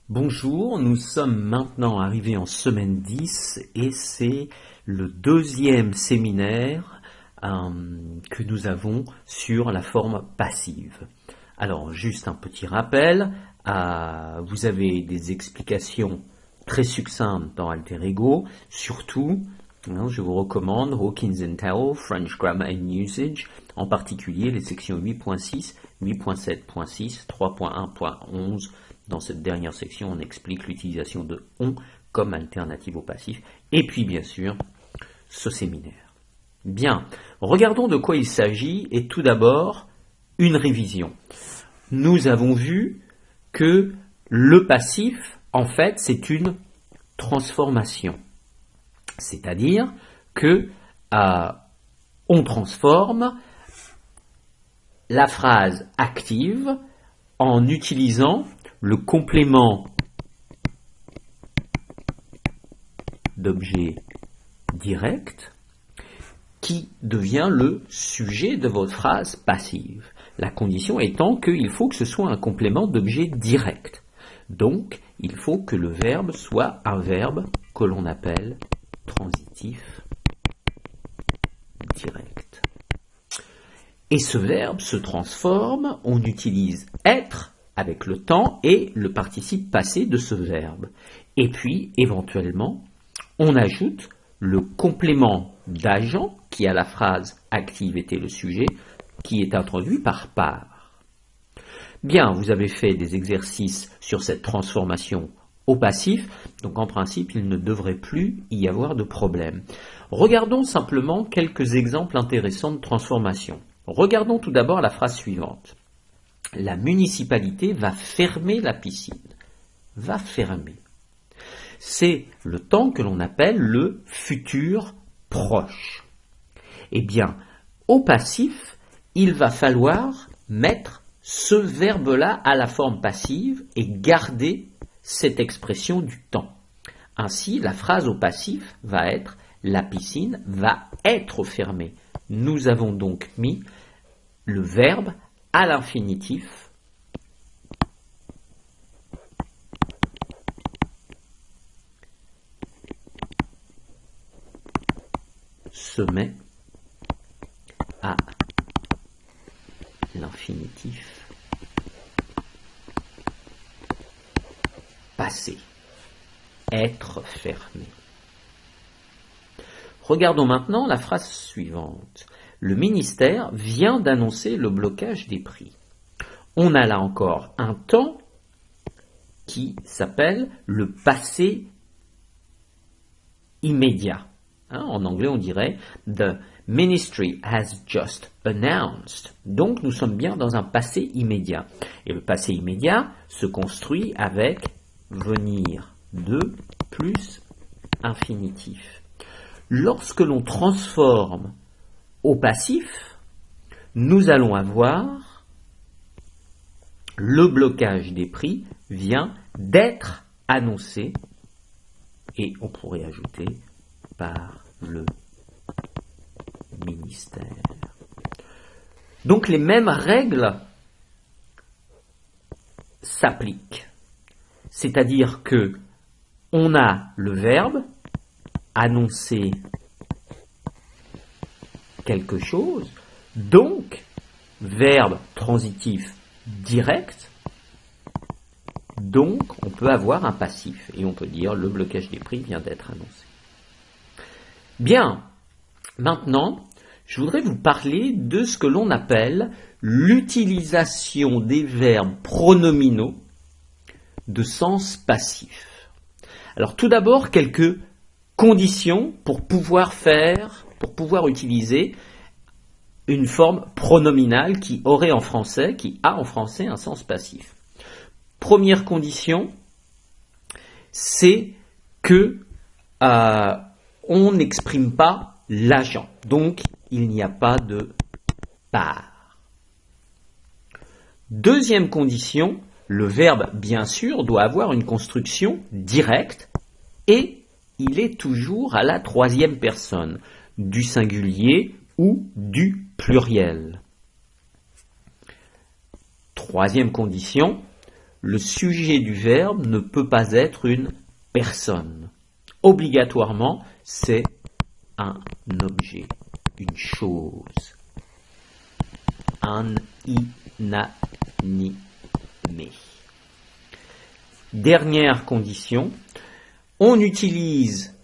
Bonjour, nous sommes maintenant arrivés en semaine 10 et c'est le deuxième séminaire que nous avons sur la forme passive. Alors, juste un petit rappel, vous avez des explications très succinctes dans Alter Ego, surtout, je vous recommande Hawkins and Tao, French Grammar and Usage, en particulier les sections 8.6, 8.7.6, 3.1.11. Dans cette dernière section, on explique l'utilisation de on comme alternative au passif. Et puis, bien sûr, ce séminaire. Bien, regardons de quoi il s'agit. Et tout d'abord, une révision. Nous avons vu que le passif, en fait, c'est une transformation. C'est-à-dire que on transforme la phrase active en utilisant le complément d'objet direct qui devient le sujet de votre phrase passive. La condition étant qu'il faut que ce soit un complément d'objet direct. Donc, il faut que le verbe soit un verbe que l'on appelle transitif direct. Et ce verbe se transforme, on utilise être avec le temps et le participe passé de ce verbe. Et puis, éventuellement, on ajoute le complément d'agent qui à la phrase active était le sujet, qui est introduit par part. Bien, vous avez fait des exercices sur cette transformation au passif, donc en principe, il ne devrait plus y avoir de problème. Regardons simplement quelques exemples intéressants de transformation. Regardons tout d'abord la phrase suivante. La municipalité va fermer la piscine. Va fermer. C'est le temps que l'on appelle le futur proche. Eh bien, au passif, il va falloir mettre ce verbe-là à la forme passive et garder cette expression du temps. Ainsi, la phrase au passif va être « la piscine va être fermée ». Nous avons donc mis le verbe à l'infinitif se met à l'infinitif passé, être fermé. Regardons maintenant la phrase suivante. Le ministère vient d'annoncer le blocage des prix. On a là encore un temps qui s'appelle le passé immédiat. En anglais, on dirait « The ministry has just announced ». Donc, nous sommes bien dans un passé immédiat. Et le passé immédiat se construit avec venir de plus infinitif. Lorsque l'on transforme au passif, nous allons avoir le blocage des prix vient d'être annoncé et on pourrait ajouter par le ministère. Donc les mêmes règles s'appliquent. C'est-à-dire que on a le verbe annoncer quelque chose, donc verbe transitif direct, donc on peut avoir un passif et on peut dire le blocage des prix vient d'être annoncé. Bien, maintenant je voudrais vous parler de ce que l'on appelle l'utilisation des verbes pronominaux de sens passif. Alors tout d'abord quelques conditions pour pouvoir utiliser une forme pronominale qui a en français un sens passif. Première condition, c'est que on n'exprime pas l'agent, donc il n'y a pas de part. Deuxième condition, le verbe bien sûr doit avoir une construction directe et il est toujours à la troisième personne, du singulier ou du pluriel. Troisième condition, le sujet du verbe ne peut pas être une personne. Obligatoirement, c'est un objet, une chose, un inanimé. Dernière condition, on utilise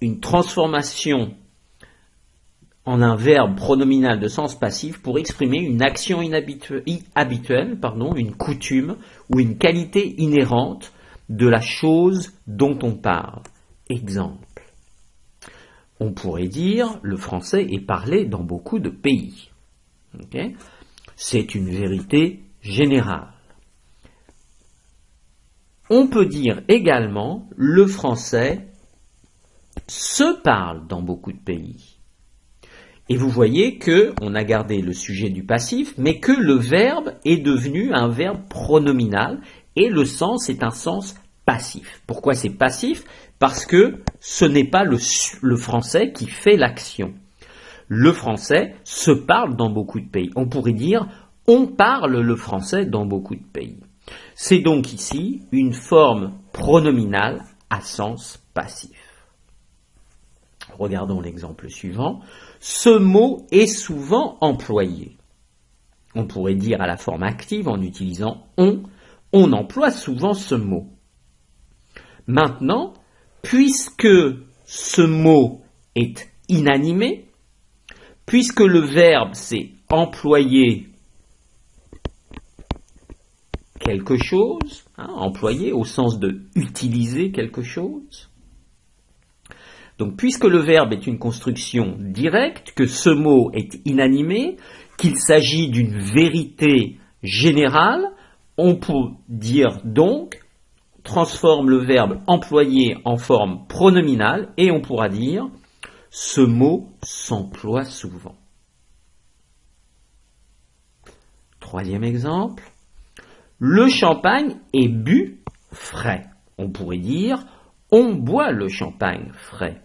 une transformation en un verbe pronominal de sens passif pour exprimer une action habituelle, une coutume ou une qualité inhérente de la chose dont on parle. Exemple. On pourrait dire le français est parlé dans beaucoup de pays. Okay? C'est une vérité générale. On peut dire également le français se parle dans beaucoup de pays. Et vous voyez qu'on a gardé le sujet du passif, mais que le verbe est devenu un verbe pronominal et le sens est un sens passif. Pourquoi c'est passif? Parce que ce n'est pas le français qui fait l'action. Le français se parle dans beaucoup de pays. On pourrait dire on parle le français dans beaucoup de pays. C'est donc ici une forme pronominale à sens passif. Regardons l'exemple suivant. Ce mot est souvent employé. On pourrait dire à la forme active en utilisant on emploie souvent ce mot. Maintenant, puisque ce mot est inanimé, puisque le verbe c'est employer quelque chose, employer au sens de utiliser quelque chose. Donc, puisque le verbe est une construction directe, que ce mot est inanimé, qu'il s'agit d'une vérité générale, on peut dire donc, transforme le verbe employé en forme pronominale et on pourra dire ce mot s'emploie souvent. Troisième exemple. Le champagne est bu frais. On pourrait dire on boit le champagne frais.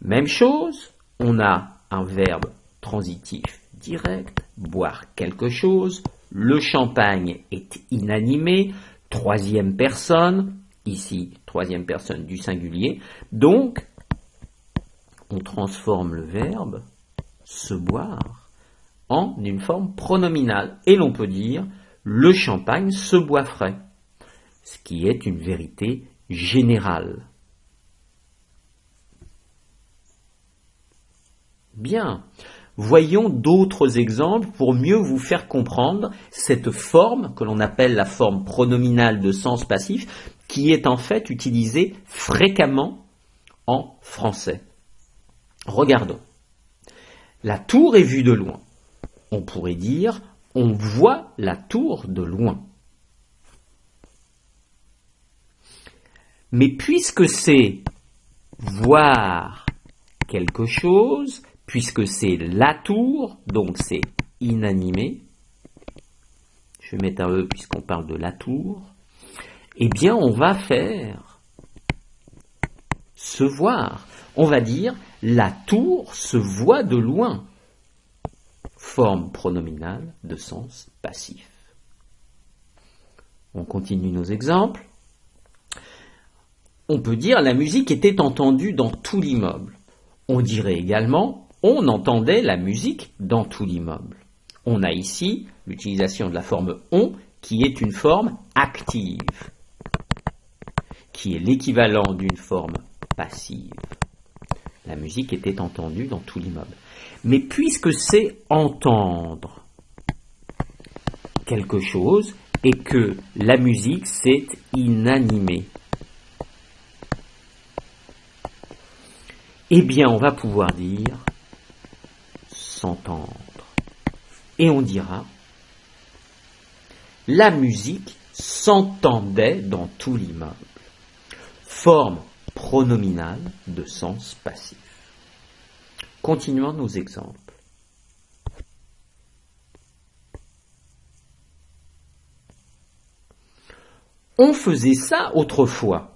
Même chose, on a un verbe transitif direct, boire quelque chose. Le champagne est inanimé. Troisième personne, ici troisième personne du singulier. Donc, on transforme le verbe se boire en une forme pronominale. Et l'on peut dire le champagne se boit frais, ce qui est une vérité générale. Bien, voyons d'autres exemples pour mieux vous faire comprendre cette forme que l'on appelle la forme pronominale de sens passif, qui est en fait utilisée fréquemment en français. Regardons. La tour est vue de loin. On pourrait dire on voit la tour de loin. Mais puisque c'est voir quelque chose, puisque c'est la tour, donc c'est inanimé, je vais mettre un E puisqu'on parle de la tour, eh bien on va faire se voir. On va dire la tour se voit de loin. Forme pronominale de sens passif. On continue nos exemples. On peut dire la musique était entendue dans tout l'immeuble. On dirait également on entendait la musique dans tout l'immeuble. On a ici l'utilisation de la forme on qui est une forme active, qui est l'équivalent d'une forme passive. La musique était entendue dans tout l'immeuble. Mais puisque c'est entendre quelque chose et que la musique c'est inanimé, eh bien on va pouvoir dire s'entendre. Et on dira la musique s'entendait dans tout l'immeuble. Forme pronominale de sens passif. Continuons nos exemples. On faisait ça autrefois.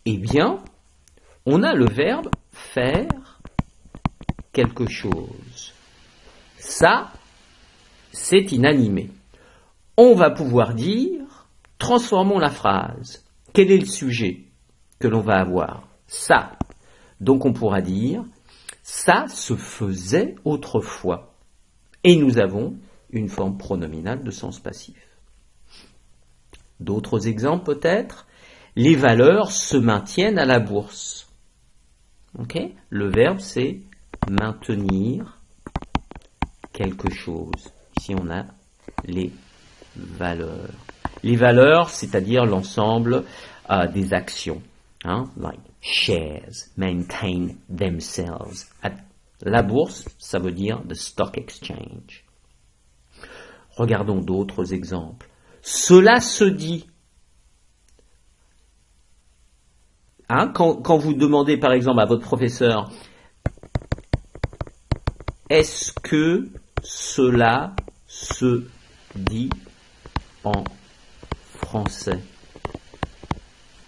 Eh bien, on a le verbe faire quelque chose. Ça, c'est inanimé. on va pouvoir dire, transformons la phrase. Quel est le sujet que l'on va avoir? Ça. Donc on pourra dire, ça se faisait autrefois. Et nous avons une forme pronominale de sens passif. D'autres exemples peut-être, les valeurs se maintiennent à la bourse. Okay? Le verbe c'est maintenir quelque chose. Ici on a les valeurs. Les valeurs, c'est-à-dire l'ensemble des actions. Like shares, maintain themselves. La bourse, ça veut dire the stock exchange. Regardons d'autres exemples. Cela se dit. Quand vous demandez par exemple à votre professeur, est-ce que cela se dit en français?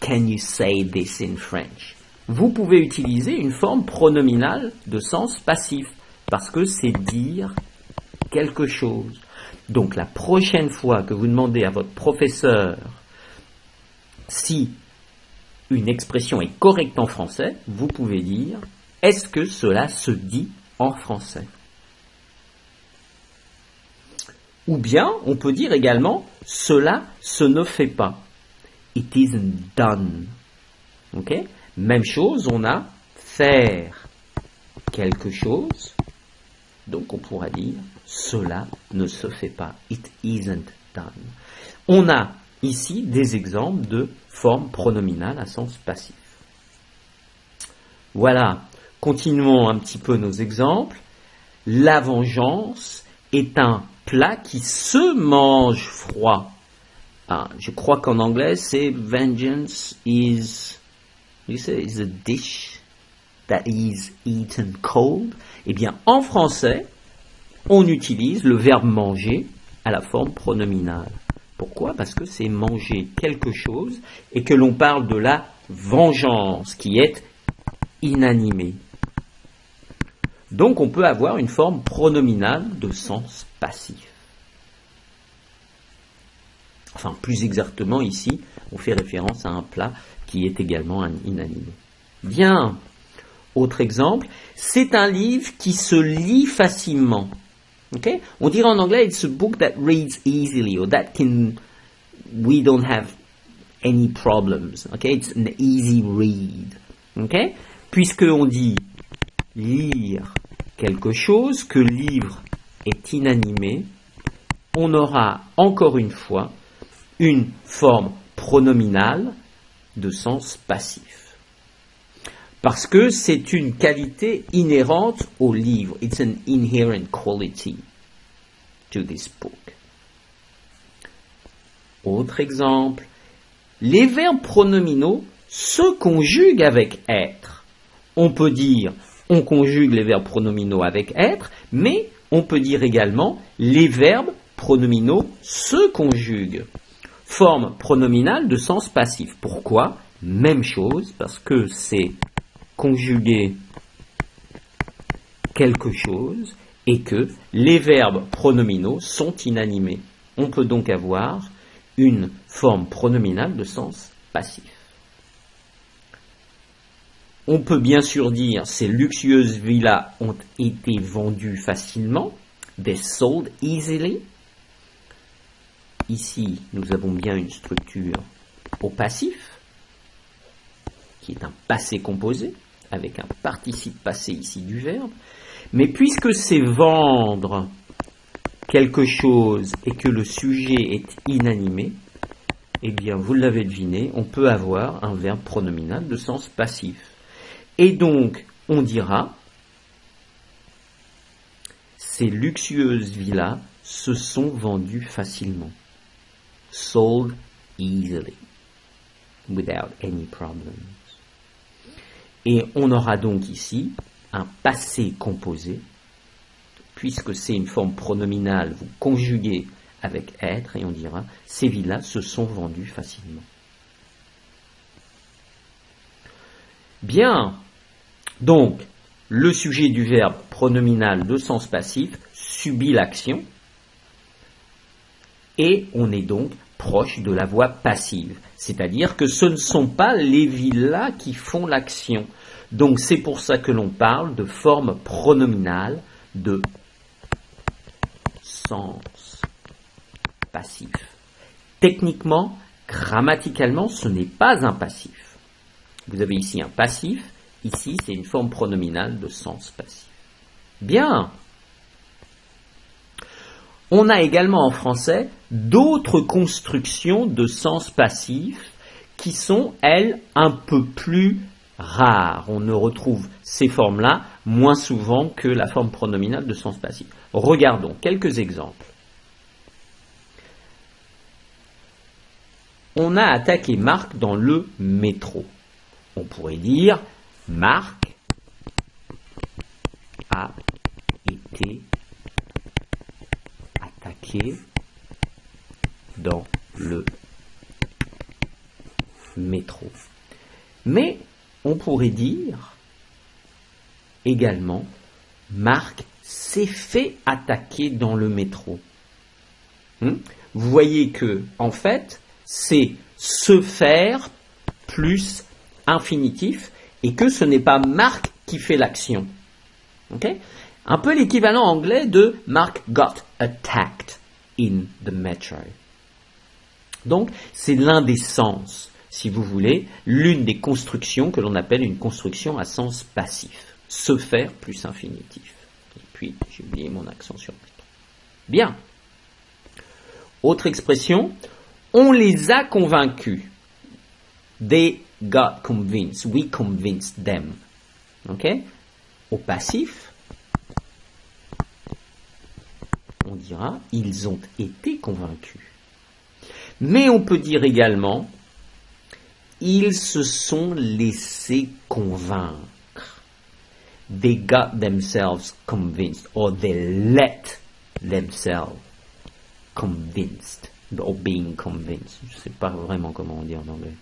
Can you say this in French? Vous pouvez utiliser une forme pronominale de sens passif, parce que c'est dire quelque chose. Donc la prochaine fois que vous demandez à votre professeur si une expression est correcte en français, vous pouvez dire « Est-ce que cela se dit en français ?» Ou bien, on peut dire également « Cela se ne fait pas ». It isn't done. Okay? Même chose, on a faire quelque chose. Donc on pourra dire cela ne se fait pas. It isn't done. On a ici des exemples de formes pronominales à sens passif. Voilà. Continuons un petit peu nos exemples. La vengeance est un plat qui se mange froid. Je crois qu'en anglais, c'est vengeance is a dish that is eaten cold. Eh bien, en français, on utilise le verbe manger à la forme pronominale. Pourquoi? Parce que c'est manger quelque chose et que l'on parle de la vengeance qui est inanimée. Donc, on peut avoir une forme pronominale de sens passif. Enfin, plus exactement ici, on fait référence à un plat qui est également inanimé. Bien. Autre exemple, c'est un livre qui se lit facilement. Okay? On dirait en anglais, it's a book that reads easily, or we don't have any problems. Okay? It's an easy read. Okay? Puisque on dit lire quelque chose, que le livre est inanimé, on aura encore une fois une forme pronominale de sens passif. Parce que c'est une qualité inhérente au livre. It's an inherent quality to this book. Autre exemple. Les verbes pronominaux se conjuguent avec être. On peut dire, on conjugue les verbes pronominaux avec être, mais on peut dire également, les verbes pronominaux se conjuguent. Forme pronominale de sens passif. Pourquoi? Même chose, parce que c'est conjuguer quelque chose et que les verbes pronominaux sont inanimés. On peut donc avoir une forme pronominale de sens passif. On peut bien sûr dire ces luxueuses villas ont été vendues facilement. They sold easily. Ici, nous avons bien une structure au passif, qui est un passé composé, avec un participe passé ici du verbe. Mais puisque c'est vendre quelque chose et que le sujet est inanimé, eh bien, vous l'avez deviné, on peut avoir un verbe pronominal de sens passif. Et donc, on dira, ces luxueuses villas se sont vendues facilement. Sold easily, without any problems. Et on aura donc ici un passé composé, puisque c'est une forme pronominale, vous conjuguez avec être, et on dira, ces villas se sont vendues facilement. Bien, donc, le sujet du verbe pronominal de sens passif subit l'action. et on est donc proche de la voix passive. C'est-à-dire que ce ne sont pas les villas qui font l'action. Donc c'est pour ça que l'on parle de forme pronominale de sens passif. Techniquement, grammaticalement, ce n'est pas un passif. Vous avez ici un passif, ici c'est une forme pronominale de sens passif. Bien. On a également en français d'autres constructions de sens passif qui sont, elles, un peu plus rares. On ne retrouve ces formes-là moins souvent que la forme pronominale de sens passif. Regardons quelques exemples. On a attaqué Marc dans le métro. On pourrait dire Marc a été attaqué dans le métro. Mais on pourrait dire également Marc s'est fait attaquer dans le métro. Vous voyez que, en fait, c'est se faire plus infinitif et que ce n'est pas Marc qui fait l'action. Okay? Un peu l'équivalent anglais de Mark got attacked in the metro. Donc, c'est l'un des sens, si vous voulez, l'une des constructions que l'on appelle une construction à sens passif. Se faire plus infinitif. Et puis, j'ai oublié mon accent sur métro. Bien. Autre expression, on les a convaincus. They got convinced. We convinced them. Ok? Au passif, on dira ils ont été convaincus. Mais on peut dire également ils se sont laissés convaincre. They got themselves convinced, or they let themselves convinced, or being convinced. Je ne sais pas vraiment comment on dit en anglais.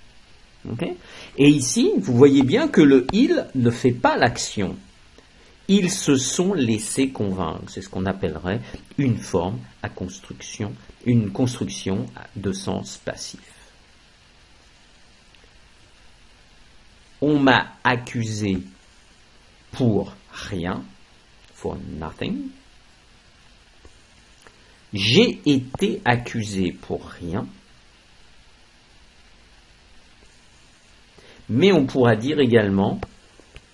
Okay? Et ici, vous voyez bien que le il ne fait pas l'action. Ils se sont laissés convaincre. C'est ce qu'on appellerait une forme à construction, une construction de sens passif. On m'a accusé pour rien, for nothing. J'ai été accusé pour rien. Mais on pourra dire également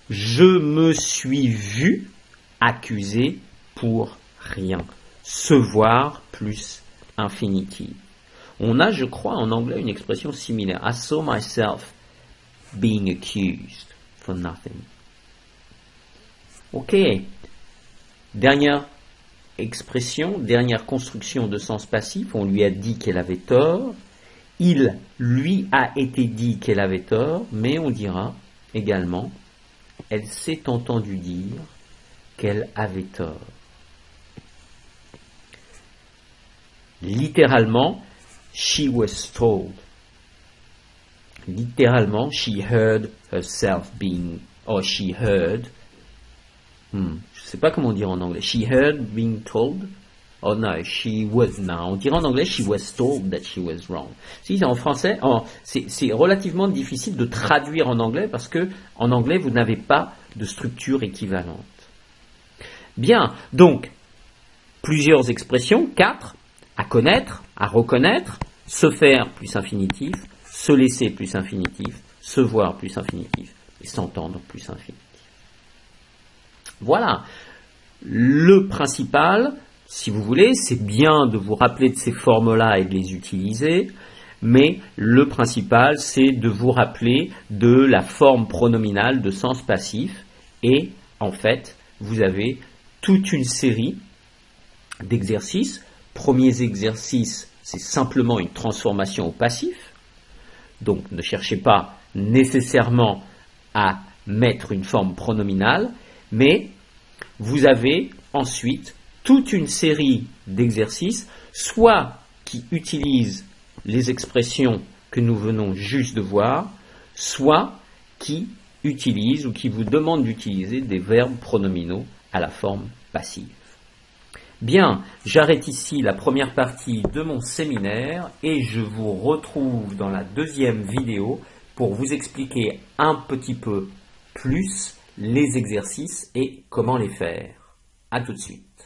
je me suis vu accusé pour rien. Se voir plus infinitive. On a, je crois, en anglais une expression similaire. I saw myself being accused for nothing. Ok. Dernière expression, dernière construction de sens passif. On lui a dit qu'elle avait tort. Il lui a été dit qu'elle avait tort, mais on dira également elle s'est entendue dire qu'elle avait tort. Littéralement, she was told. Littéralement, she heard herself being, or she heard, je ne sais pas comment dire en anglais, she heard being told, oh no, she was, non, on dirait en anglais, she was told that she was wrong. Si, en français, c'est relativement difficile de traduire en anglais parce que en anglais, vous n'avez pas de structure équivalente. Bien, donc, plusieurs expressions, 4, à connaître, à reconnaître, se faire plus infinitif, se laisser plus infinitif, se voir plus infinitif, et s'entendre plus infinitif. Voilà. Le principal, si vous voulez, c'est bien de vous rappeler de ces formes-là et de les utiliser, mais le principal, c'est de vous rappeler de la forme pronominale de sens passif, et en fait, vous avez toute une série d'exercices. Premier exercice, c'est simplement une transformation au passif, donc ne cherchez pas nécessairement à mettre une forme pronominale, mais vous avez ensuite toute une série d'exercices, soit qui utilisent les expressions que nous venons juste de voir, soit qui utilisent ou qui vous demandent d'utiliser des verbes pronominaux à la forme passive. Bien, j'arrête ici la première partie de mon séminaire et je vous retrouve dans la deuxième vidéo pour vous expliquer un petit peu plus les exercices et comment les faire. À tout de suite.